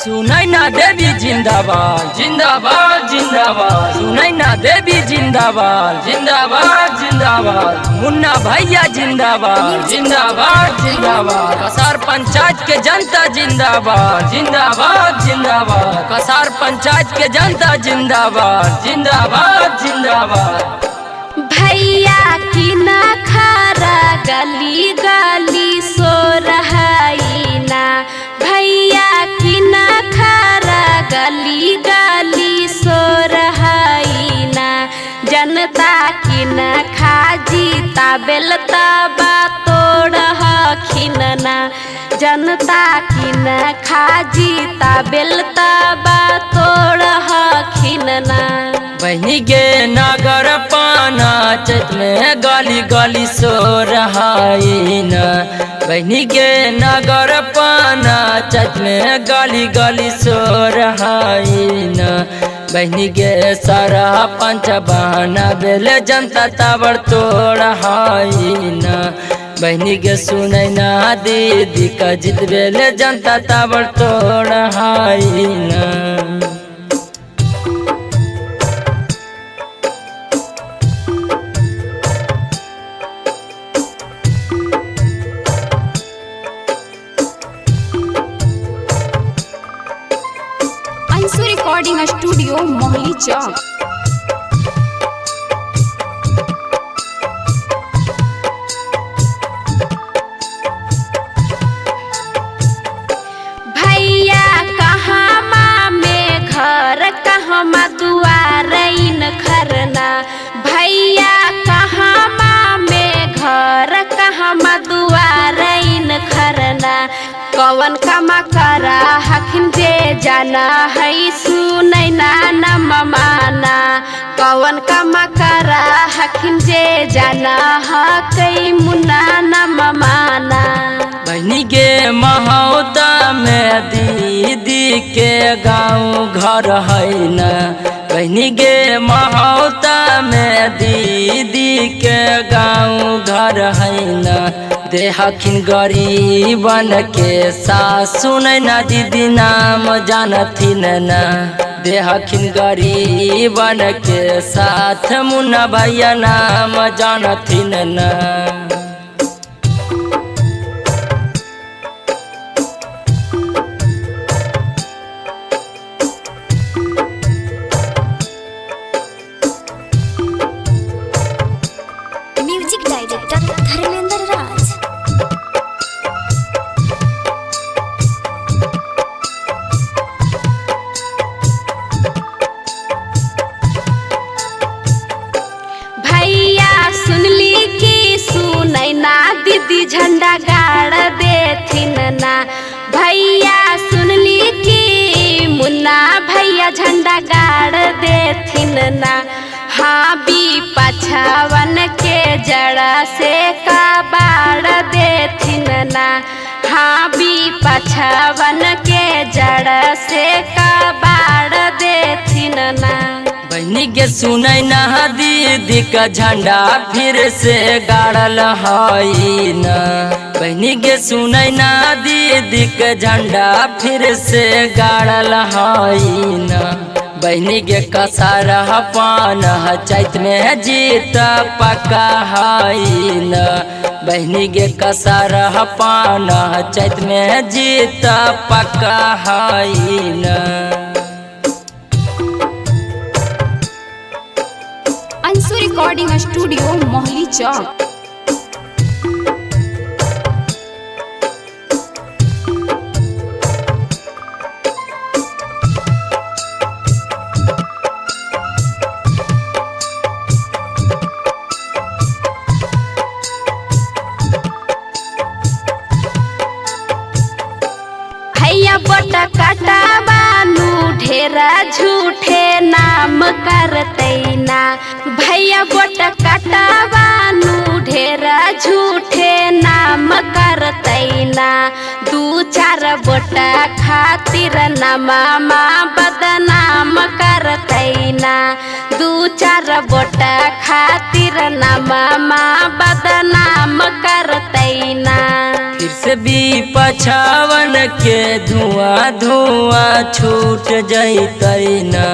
सुनैना देवी जिंदाबाद जिंदाबाद जिंदाबाद। सुनैना देवी जिंदाबाद जिंदाबाद जिंदाबाद। मुन्ना भैया जिंदाबाद जिंदाबाद जिंदाबाद। कसार पंचायत के जनता जिंदाबाद जिंदाबाद जिंदाबाद। कसार पंचायत के जनता जिंदाबाद जिंदाबाद जिंदाबाद। भैया की ना खारा गली गली सो रहाई ना। भैया की ना खारा गली गली सो रहाई ना। जनता की न खाजी ताबेल तबा तोड़ खिनना। जनता की न खाजी ताबेल तबा तोड़ खिनना। बहनी के नगर पाना चत में गली गली सो रहाई न। बहनी के नगर पाना चत में गली गली सो रहाई न। बहनी के सारा पंच बहाना बेले जनता ताबड़ तोड़ हाई न। बहनी के सुनैना दीदी का जित बेले जनता ताबड़ तोड़ हाई न। अंशु रिकॉर्डिंग स्टूडियो मोहली चौक। भैया कहाँ माँ में घर कहाँ माँ दुआर इन खरना। भैया कहाँ माँ में घर कहाँ माँ दुआर इन खरना। कवन कमा करा हखिन जे जाना है सुनैना न माना। कवन कमा करा हखिन जे जाना है कई मुन्ना न माना। बहनी के महौता में दीदी के गाँव घर है न। बहनी के महौता में दीदी के गाँव घर है न। देहखिन गरीबन के सास सुनैना दीदी नाम जानथिन न। देहखिन गरीबन के साथ मुन्ना भैया नाम जानथिन न। म्यूजिक डायरेक्टर धर्मेंद्र राज। भैया सुनली की सुनैना दीदी झंडा गाड़ देथिन ना। भैया सुनली की मुन्ना भैया झंडा गाड़ देथिन ना। हाँ भी पछावन के जड़ा से कबाड़ देथिन ना। हाँ भी पछावन के जड़ा से कबाड़ देथिन ना। बहनी के सुनैना दीदी का झंडा फिर से गाड़ल है न। बहनी के सुनैना दीदी का झंडा फिर से गाड़ल है न। बहनी के कसार पान चैत में जीत पक्का है न। बहनी के कसार पान चैत में जीत पक्का है न। अंशु रिकॉर्डिंग स्टूडियो मोहली चौक। भैया बोटा काटा बानू ढेरा झूठे नाम करतैना। भैया बोटा काटा बानू ढेरा झूठे नाम करतैना। दू चार बोटा खातिर नमा बदनाम करतैना। दू चार बोटा खातिर नमा बदनाम करतैना। फिर से भी पछावन के धुआं धुआं छूट जैतै ना।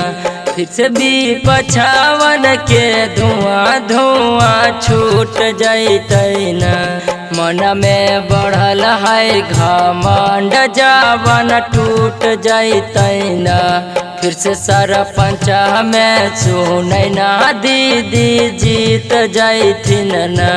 फिर से भी पछावन के धुआं धुआं छूट जैतै ना। मन में बढ़ल है घमंड जवन टूट जैतै ना। फिर से सरपंच में सुनै ना दीदी जीत जैथिन ना।